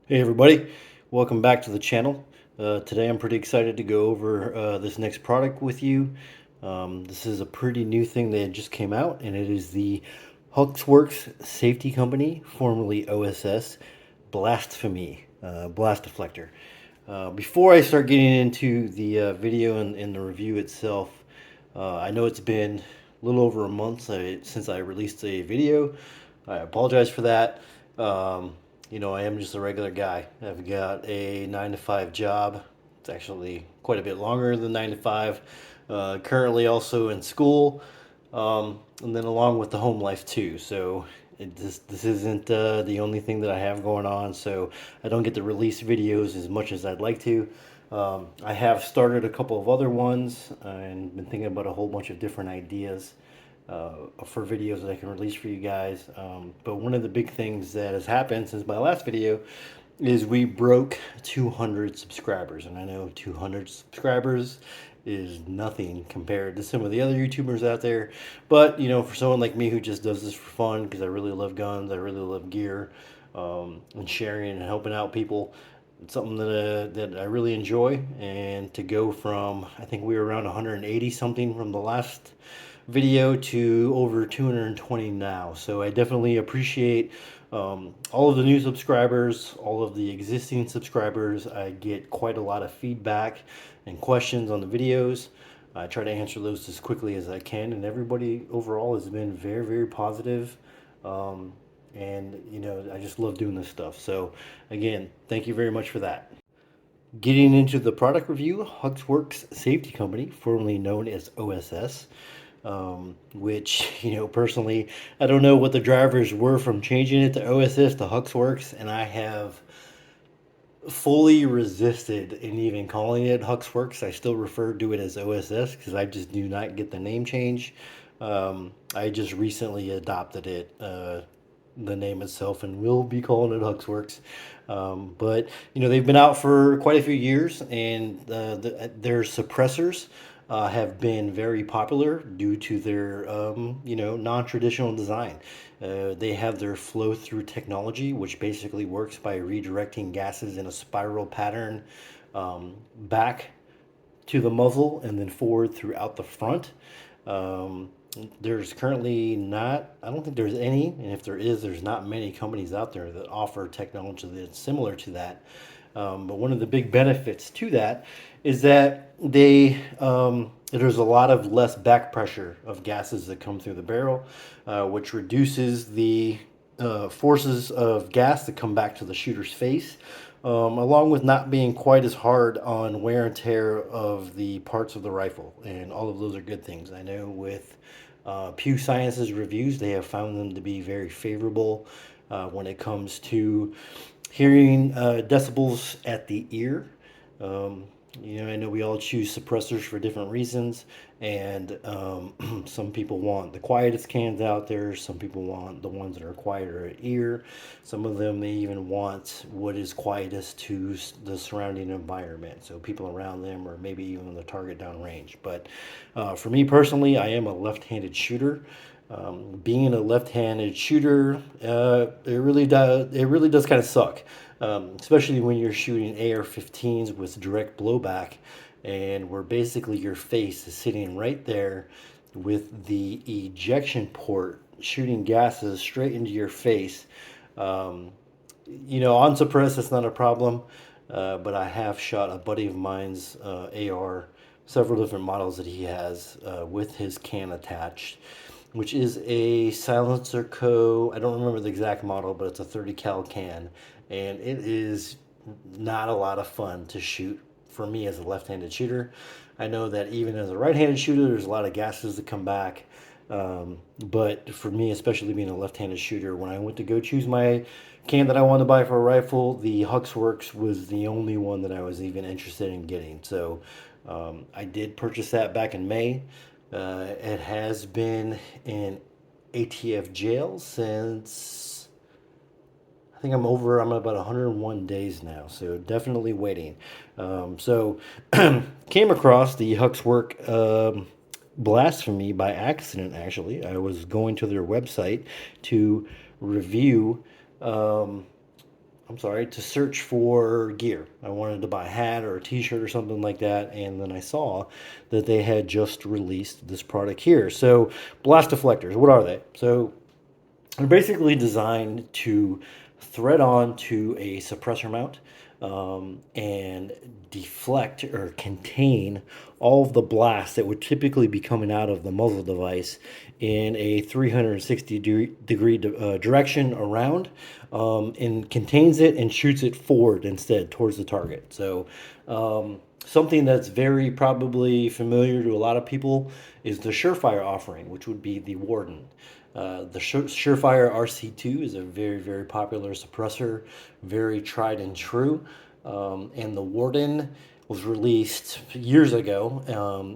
Hey everybody, welcome back to the channel. Today I'm pretty excited to go over this next product with you. This is a pretty new thing that just came out, and it is the HUXWRX Safety Company, formerly OSS, Blastphemy blast deflector. Before I start getting into the video and the review itself, I know it's been a little over a month since I released a video. I apologize for that. I am just a regular guy. I've got a 9 to 5 job. It's actually quite a bit longer than 9 to 5. Currently also in school, and then along with the home life too. So this isn't the only thing that I have going on. So I don't get to release videos as much as I'd like to. I have started a couple of other ones and been thinking about a whole bunch of different ideas for videos that I can release for you guys. But one of the big things that has happened since my last video is we broke 200 subscribers. And I know 200 subscribers is nothing compared to some of the other YouTubers out there. But, for someone like me who just does this for fun, because I really love guns, I really love gear, and sharing and helping out people, it's something that I really enjoy. And to go from, I think we were around 180 something from the last video to over 220 now. So I definitely appreciate all of the new subscribers, all of the existing subscribers. I get quite a lot of feedback and questions on the videos. I try to answer those as quickly as I can, and everybody overall has been very, very positive. And I just love doing this stuff. So again, thank you very much for that. Getting into the product review, HUXWRX Safety Company, formerly known as OSS, which, personally, I don't know what the drivers were from changing it to OSS to HUXWRX, and I have fully resisted in even calling it HUXWRX. I still refer to it as OSS because I just do not get the name change. I just recently adopted it, the name itself, and will be calling it HUXWRX. But they've been out for quite a few years, and their suppressors have been very popular due to their non-traditional design. They have their flow-through technology, which basically works by redirecting gases in a spiral pattern back to the muzzle and then forward throughout the front. There's currently not, I don't think there's any, and if there is, there's not many companies out there that offer technology that's similar to that. But one of the big benefits to that is that there's a lot of less back pressure of gases that come through the barrel, which reduces the forces of gas that come back to the shooter's face, along with not being quite as hard on wear and tear of the parts of the rifle. And all of those are good things. I know with Pew Science's reviews, they have found them to be very favorable when it comes to hearing decibels at the ear. I know we all choose suppressors for different reasons, and some people want the quietest cans out there. Some people want the ones that are quieter at ear. Some of them may even want what is quietest to the surrounding environment, so people around them or maybe even the target downrange. But for me personally, I am a left-handed shooter. Being a left-handed shooter, it really does kind of suck, especially when you're shooting AR-15s with direct blowback, and where basically your face is sitting right there with the ejection port shooting gases straight into your face. On suppress, it's not a problem, but I have shot a buddy of mine's AR, several different models that he has with his can attached, which is a Silencer Co. I don't remember the exact model, but it's a 30 cal can, and it is not a lot of fun to shoot for me as a left-handed shooter. I know that even as a right-handed shooter, there's a lot of gases that come back. But for me, especially being a left-handed shooter, when I went to go choose my can that I wanted to buy for a rifle, the HUXWRX was the only one that I was even interested in getting. So I did purchase that back in May. It has been in ATF jail since, I think I'm about 101 days now, so definitely waiting. So came across the HUXWRX Blastphemy by accident, actually. I was going to their website to review I'm sorry, to search for gear. I wanted to buy a hat or a t-shirt or something like that, and then I saw that they had just released this product here. So blast deflectors, what are they? So they're basically designed to thread on to a suppressor mount, and deflect or contain all of the blasts that would typically be coming out of the muzzle device in a 360 degree direction around, and contains it and shoots it forward instead towards the target. So something that's very probably familiar to a lot of people is the Surefire offering, which would be the Warden. The Surefire RC2 is a very, very popular suppressor, very tried and true. And the Warden was released years ago,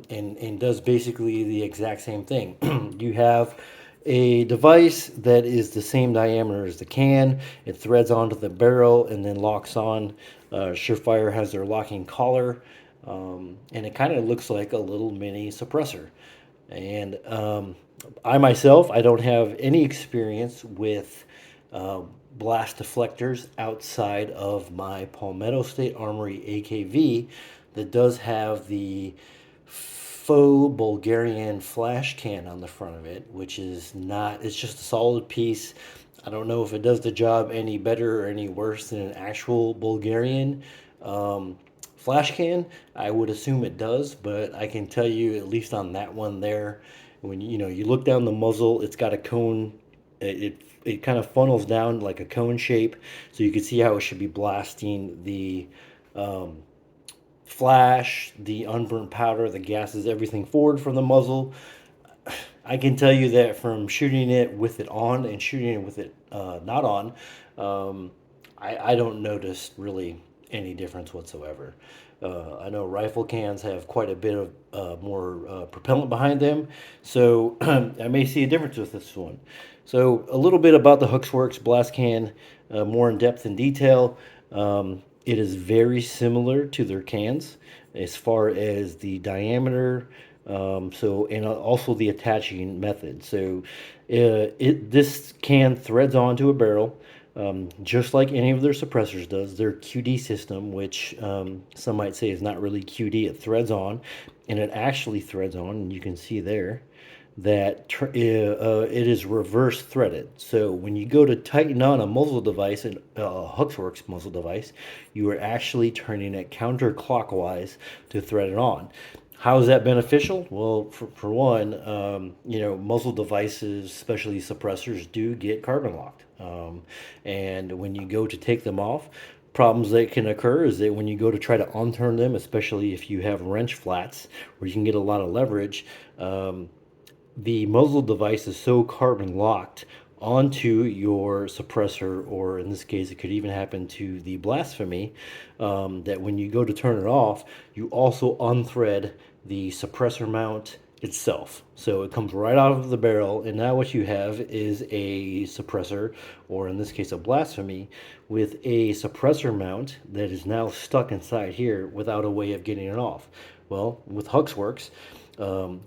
and does basically the exact same thing. You have a device that is the same diameter as the can. It threads onto the barrel and then locks on. Surefire has their locking collar, and it kind of looks like a little mini suppressor. And I myself, I don't have any experience with blast deflectors outside of my Palmetto State Armory AKV that does have the faux Bulgarian flash can on the front of it, which is not, it's just a solid piece. I don't know if it does the job any better or any worse than an actual Bulgarian flash can. I would assume it does, but I can tell you, at least on that one there, when you look down the muzzle, it's got a cone. It kind of funnels down like a cone shape, so you can see how it should be blasting the flash, the unburnt powder, the gases, everything forward from the muzzle. I can tell you that from shooting it with it on and shooting it with it not on, I don't notice really any difference whatsoever. I know rifle cans have quite a bit of more propellant behind them, so I may see a difference with this one. So a little bit about the HUXWRX Blast Can, more in depth and detail. It is very similar to their cans as far as the diameter, and also the attaching method. So this can threads onto a barrel, just like any of their suppressors does. Their QD system, which some might say is not really QD, it threads on, and it actually threads on, and you can see there that it is reverse threaded. So when you go to tighten on a muzzle device, a HUXWRX muzzle device, you are actually turning it counterclockwise to thread it on. How is that beneficial? Well, for one, muzzle devices, especially suppressors, do get carbon locked. And when you go to take them off, problems that can occur is that when you go to try to unturn them, especially if you have wrench flats where you can get a lot of leverage, the muzzle device is so carbon locked onto your suppressor, or in this case it could even happen to the Blastphemy, that when you go to turn it off, you also unthread the suppressor mount itself. So it comes right out of the barrel, and now what you have is a suppressor, or in this case a Blastphemy, with a suppressor mount that is now stuck inside here without a way of getting it off. Well, with HUXWRX,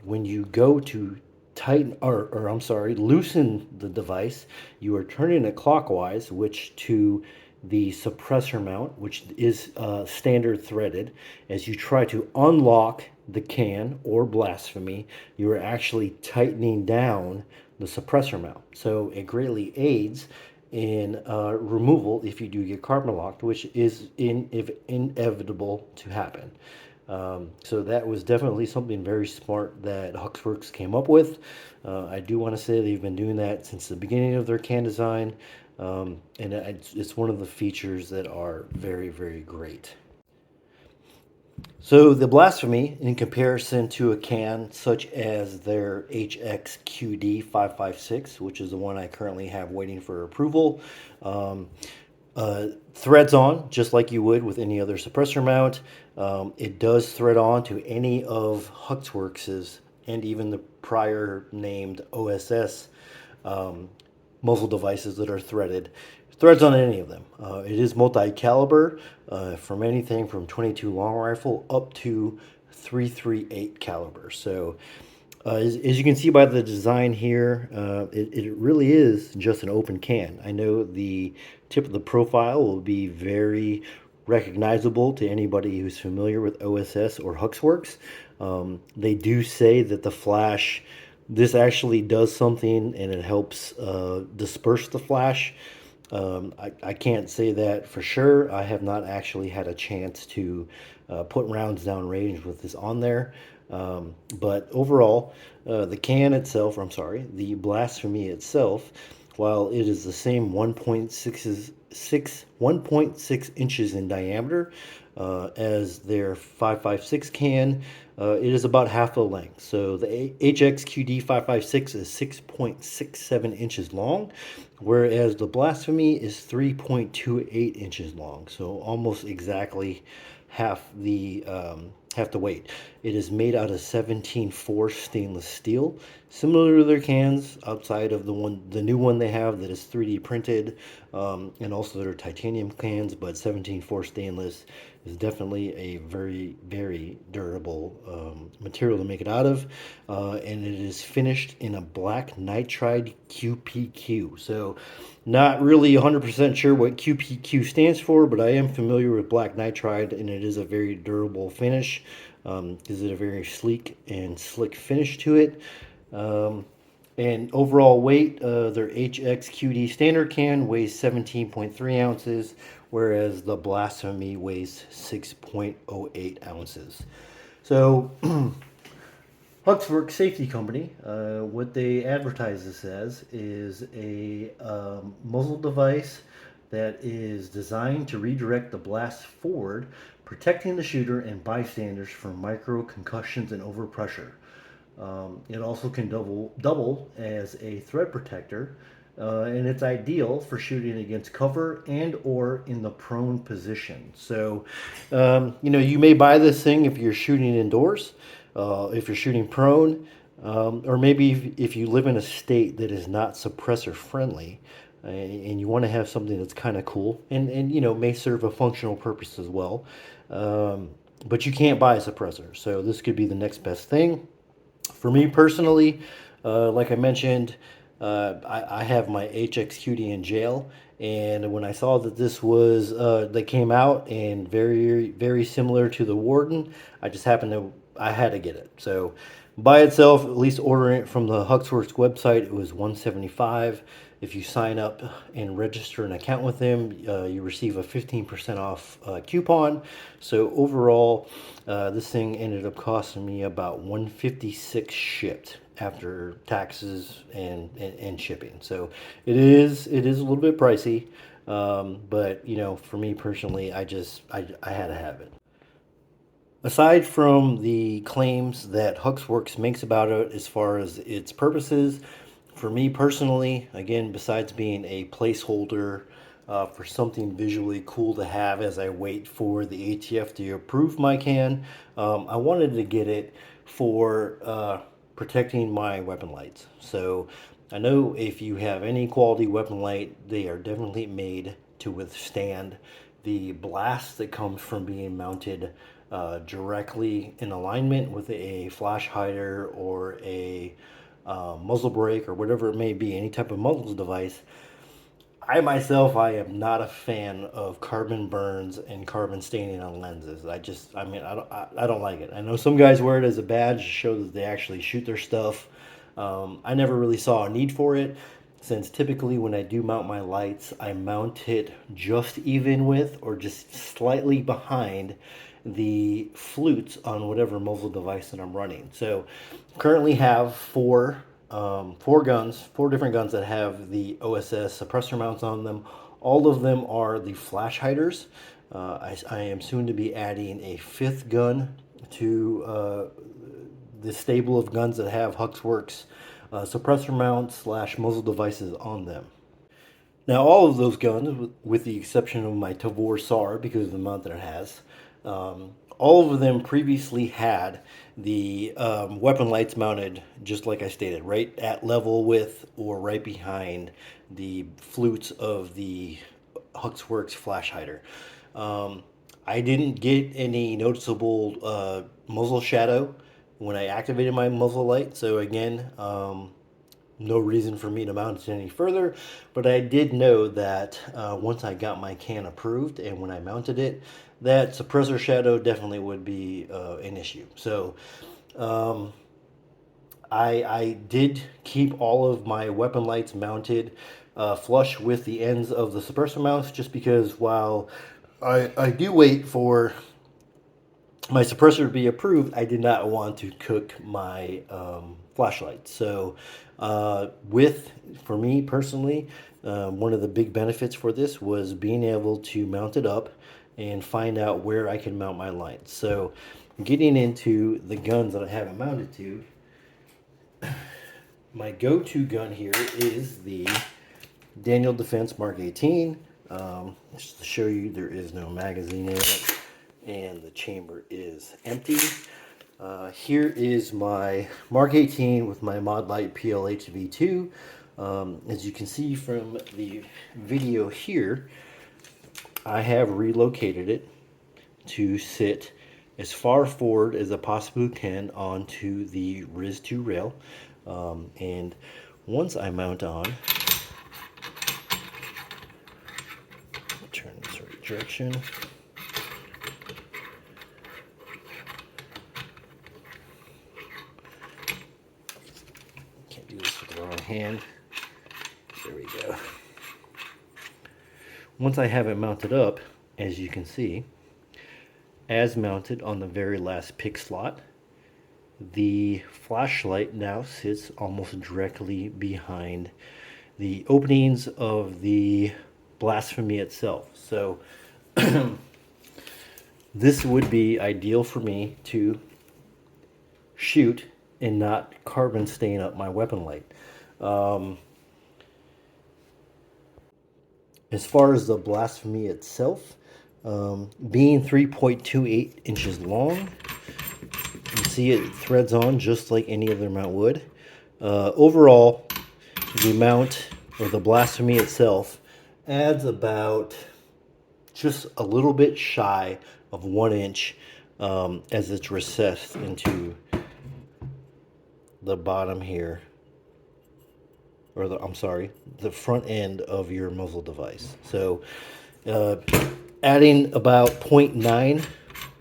when you go to tighten, or I'm sorry, loosen the device, you are turning it clockwise, which to the suppressor mount, which is standard threaded. As you try to unlock the can or Blastphemy, you are actually tightening down the suppressor mount. So it greatly aids in removal if you do get carbon locked, which is inevitable to happen. So that was definitely something very smart that HUXWRX came up with. I do want to say they've been doing that since the beginning of their can design, and it's one of the features that are very, very great. So the Blastphemy, in comparison to a can such as their HXQD 556, which is the one I currently have waiting for approval, threads on just like you would with any other suppressor mount. It does thread on to any of HUXWRX's and even the prior named OSS muzzle devices that are threaded. Threads on any of them. It is multi-caliber, from anything from 22 long rifle up to 338 caliber. So as you can see by the design here, it really is just an open can. I know the tip of the profile will be very recognizable to anybody who's familiar with OSS or HUXWRX. They do say that the flash, this actually does something and it helps disperse the flash. I can't say that for sure. I have not actually had a chance to put rounds down range with this on there. But overall, the can itself, or I'm sorry, the Blastphemy itself, while it is the same 1.6 inches in diameter as their 5.56 can, it is about half the length. So the HXQD 5.56 is 6.67 inches long, whereas the Blastphemy is 3.28 inches long. So almost exactly half the weight. It is made out of 17-4 stainless steel, similar to their cans outside of the new one they have that is 3D printed, and also their titanium cans, but 17-4 stainless is definitely a very, very durable material to make it out of, and it is finished in a black nitride QPQ. So not really 100% sure what QPQ stands for, but I am familiar with black nitride, and it is a very durable finish. Gives it a very sleek and slick finish to it. And overall weight, their HXQD standard can weighs 17.3 ounces, whereas the Blastphemy weighs 6.08 ounces. So HUXWRX Safety Company, what they advertise this as is a muzzle device that is designed to redirect the blast forward, protecting the shooter and bystanders from micro concussions and overpressure. It also can double as a thread protector, and it's ideal for shooting against cover and or in the prone position. So, you may buy this thing if you're shooting indoors, if you're shooting prone, or maybe if you live in a state that is not suppressor friendly, and you want to have something that's kind of cool and may serve a functional purpose as well. But you can't buy a suppressor, so this could be the next best thing. For me personally, like I mentioned, I have my HXQD in jail, and when I saw that this was they came out and very very similar to the Warden, I had to get it. So by itself, at least ordering it from the HUXWRX website, it was $175. If you sign up and register an account with them, you receive a 15% off coupon. So overall, this thing ended up costing me about $156 shipped after taxes and shipping. So it is a little bit pricey, but for me personally, I had to have it. Aside from the claims that HUXWRX makes about it as far as its purposes, for me personally, again, besides being a placeholder for something visually cool to have as I wait for the ATF to approve my can, I wanted to get it for protecting my weapon lights. So I know if you have any quality weapon light, they are definitely made to withstand the blast that comes from being mounted directly in alignment with a flash hider or a muzzle brake or whatever it may be, any type of muzzle device. I am not a fan of carbon burns and carbon staining on lenses. I don't like it. I know some guys wear it as a badge to show that they actually shoot their stuff. I never really saw a need for it, since typically when I do mount my lights, I mount it just even with or just slightly behind the flutes on whatever muzzle device that I'm running. So currently have four different guns that have the OSS suppressor mounts on them. All of them are the flash hiders. I am soon to be adding a fifth gun to the stable of guns that have HUXWRX suppressor mounts / muzzle devices on them. Now, all of those guns, with the exception of my Tavor SAR because of the mount that it has, all of them previously had the weapon lights mounted, just like I stated, right at level with or right behind the flutes of the HUXWRX flash hider. I didn't get any noticeable muzzle shadow when I activated my muzzle light. So again, no reason for me to mount it any further, but I did know that once I got my can approved and when I mounted it, that suppressor shadow definitely would be an issue. So I did keep all of my weapon lights mounted flush with the ends of the suppressor mounts, just because while I do wait for my suppressor to be approved, I did not want to cook my flashlight. So for me personally, one of the big benefits for this was being able to mount it up and find out where I can mount my lights. So getting into the guns that I have it mounted to, my go-to gun here is the Daniel Defense Mark 18. Just to show you, there is no magazine in it, and the chamber is empty. Here is my Mark 18 with my Mod Light PLH V2. As you can see from the video here, I have relocated it to sit as far forward as I possibly can onto the RIS2 rail. And once I mount on, turn this right direction. Can't do this with the wrong hand. There we go. Once I have it mounted up, as you can see, as mounted on the very last pick slot, the flashlight now sits almost directly behind the openings of the Blastphemy itself. So this would be ideal for me to shoot and not carbon stain up my weapon light. As far as the Blastphemy itself, being 3.28 inches long, you can see it threads on just like any other mount would. Overall, the mount, or the Blastphemy itself, adds about just a little bit shy of 1 inch as it's recessed into the bottom here, or the front end of your muzzle device. So adding about 0.9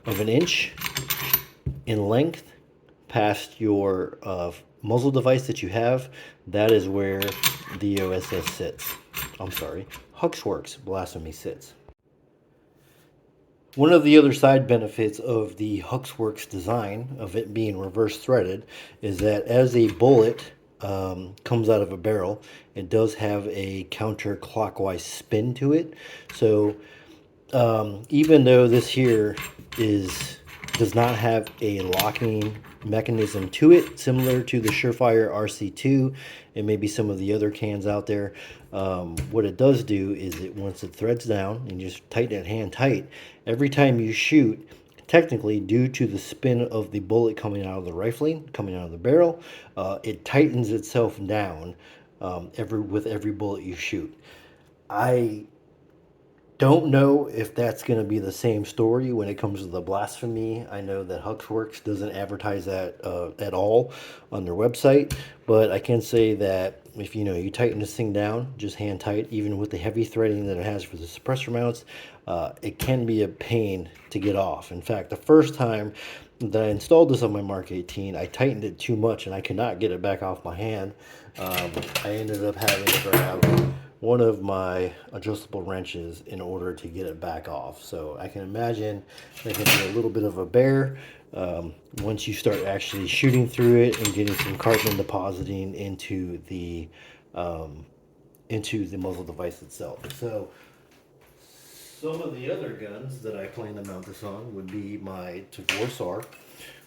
of an inch in length past your muzzle device that you have, that is where the OSS sits. HUXWRX Blastphemy sits. One of the other side benefits of the HUXWRX design, of it being reverse threaded, is that as a bullet comes out of a barrel, it does have a counterclockwise spin to it. So even though this here does not have a locking mechanism to it, similar to the Surefire RC2 and maybe some of the other cans out there, what it does do is once it threads down and you just tighten it hand tight, every time you shoot, technically due to the spin of the bullet coming out of the rifling, coming out of the barrel, it tightens itself down with every bullet you shoot. I don't know if that's going to be the same story when it comes to the Blastphemy. I know that HUXWRX doesn't advertise that at all on their website, but I can say that if you tighten this thing down, just hand tight, even with the heavy threading that it has for the suppressor mounts, it can be a pain to get off. In fact, the first time that I installed this on my Mark 18, I tightened it too much and I could not get it back off my hand. I ended up having to grab one of my adjustable wrenches in order to get it back off. So I can imagine that can be a little bit of a bear once you start actually shooting through it and getting some carbon depositing into the muzzle device itself. So some of the other guns that I plan to mount this on would be my Tavor SAR,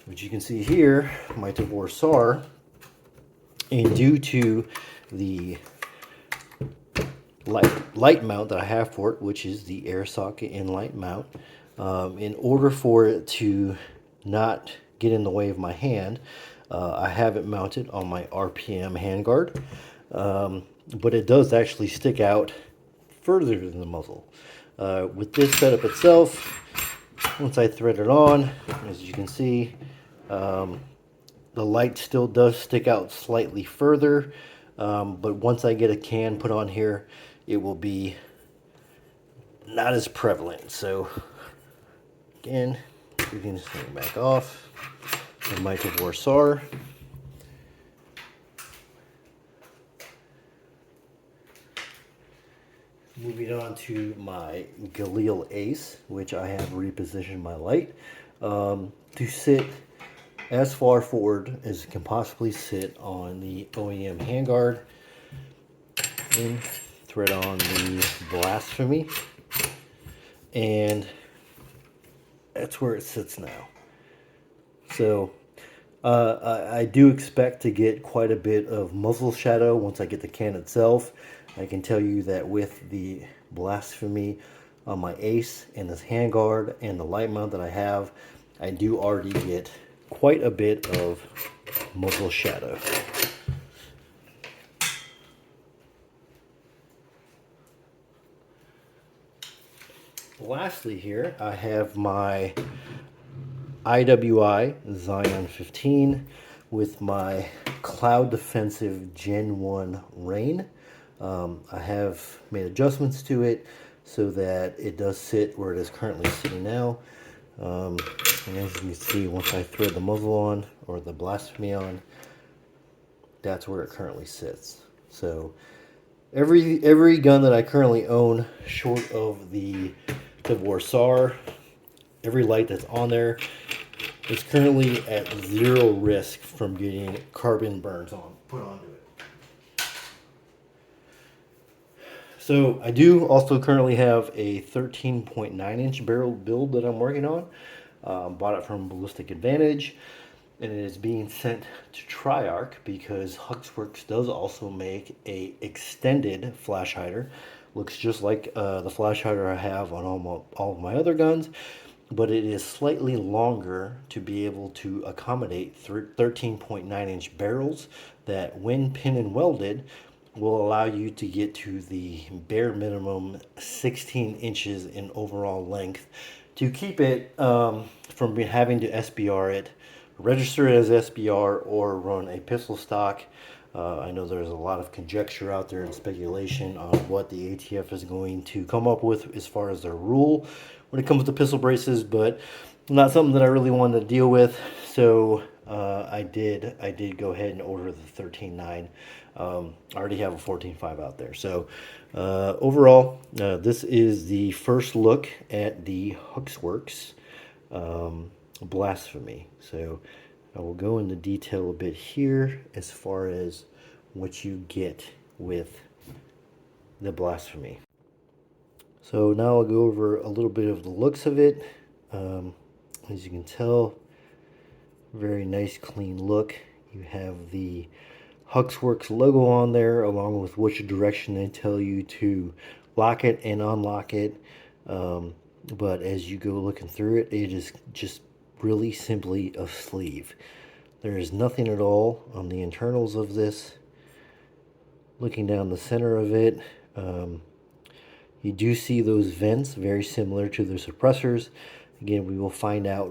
which you can see here, my Tavor SAR, and due to the light mount that I have for it, which is the air socket and light mount, in order for it to not get in the way of my hand, I have it mounted on my RPM handguard, but it does actually stick out further than the muzzle. With this setup itself, once I thread it on, as you can see, the light still does stick out slightly further. But once I get a can put on here, it will be not as prevalent. So again, we can just take it back off. The micro SAR. Moving on to my Galil Ace, which I have repositioned my light to sit as far forward as it can possibly sit on the OEM handguard, and thread on the Blastphemy, and that's where it sits now. So I do expect to get quite a bit of muzzle shadow once I get the can itself. I can tell you that with the Blastphemy on my Ace and this handguard and the light mount that I have, I do already get quite a bit of muzzle shadow. Lastly here, I have my IWI Zion 15 with my Cloud Defensive Gen 1 Rain. I have made adjustments to it so that it does sit where it is currently sitting now. And as you can see, once I thread the muzzle on, or the Blastphemy on, that's where it currently sits. So every gun that I currently own, short of the DeVore SAR, every light that's on there is currently at 0 risk from getting carbon burns put onto it. So I do also currently have a 13.9 inch barrel build that I'm working on. Bought it from Ballistic Advantage, and it is being sent to Triarch because HUXWRX does also make a extended flash hider. Looks just like the flash hider I have on all of my other guns, but it is slightly longer to be able to accommodate 13.9 inch barrels that, when pin and welded, will allow you to get to the bare minimum 16 inches in overall length to keep it from having to SBR it, register it as SBR, or run a pistol stock. I know there's a lot of conjecture out there and speculation on what the ATF is going to come up with as far as their rule when it comes to pistol braces, but not something that I really wanted to deal with. So I did go ahead and order the 13.9. I already have a 14.5 out there. So overall, this is the first look at the HUXWRX Blastphemy. So I will go into detail a bit here as far as what you get with the Blastphemy. So now I'll go over a little bit of the looks of it. As you can tell, very nice clean look. You have the HUXWRX logo on there, along with which direction they tell you to lock it and unlock it. But as you go looking through it, it is just really simply a sleeve. There is nothing at all on the internals of this. Looking down the center of it, you do see those vents, very similar to the suppressors. Again, we will find out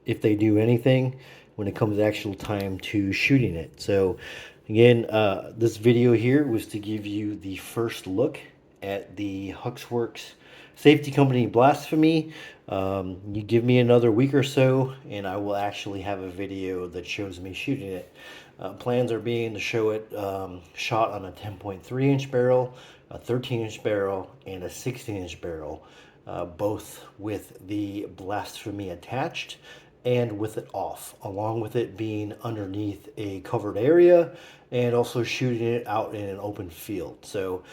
if they do anything when it comes to actual time to shooting it. So again, this video here was to give you the first look at the HUXWRX Safety Company Blastphemy. You give me another week or so and I will actually have a video that shows me shooting it. Plans are being to show it shot on a 10.3 inch barrel, a 13 inch barrel, and a 16 inch barrel, both with the Blastphemy attached and with it off, along with it being underneath a covered area and also shooting it out in an open field. So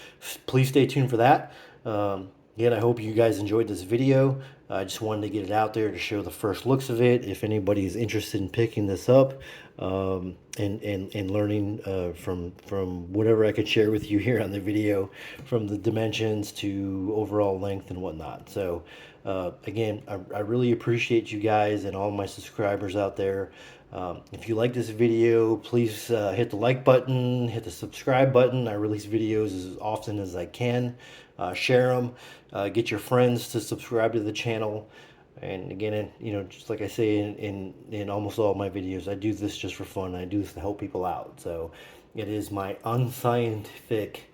please stay tuned for that. Again, I hope you guys enjoyed this video. I just wanted to get it out there to show the first looks of it. If anybody is interested in picking this up and learning from whatever I could share with you here on the video, from the dimensions to overall length and whatnot. So again, I really appreciate you guys and all my subscribers out there. If you like this video, please hit the like button, hit the subscribe button. I release videos as often as I can. Share them, get your friends to subscribe to the channel. And again, just like I say in almost all my videos, I do this just for fun. I do this to help people out. So It is my unscientific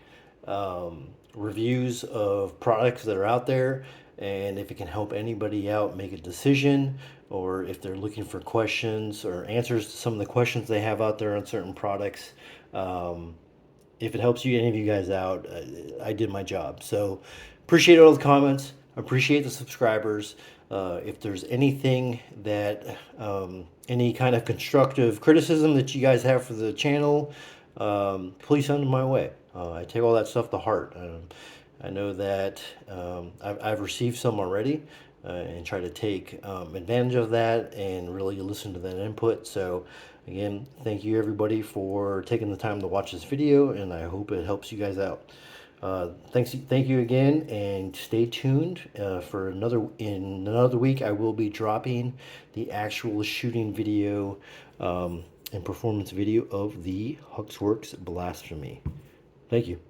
reviews of products that are out there, and if it can help anybody out make a decision, or if they're looking for questions or answers to some of the questions they have out there on certain products. If it helps you, any of you guys out, I did my job. So appreciate all the comments, appreciate the subscribers. If there's anything that, any kind of constructive criticism that you guys have for the channel, please send them my way. I take all that stuff to heart. I know that I've received some already, and try to take advantage of that and really listen to that input. So again, thank you everybody for taking the time to watch this video, and I hope it helps you guys out. Thank you again, and stay tuned for in another week. I will be dropping the actual shooting video and performance video of the HUXWRX Blastphemy. Thank you.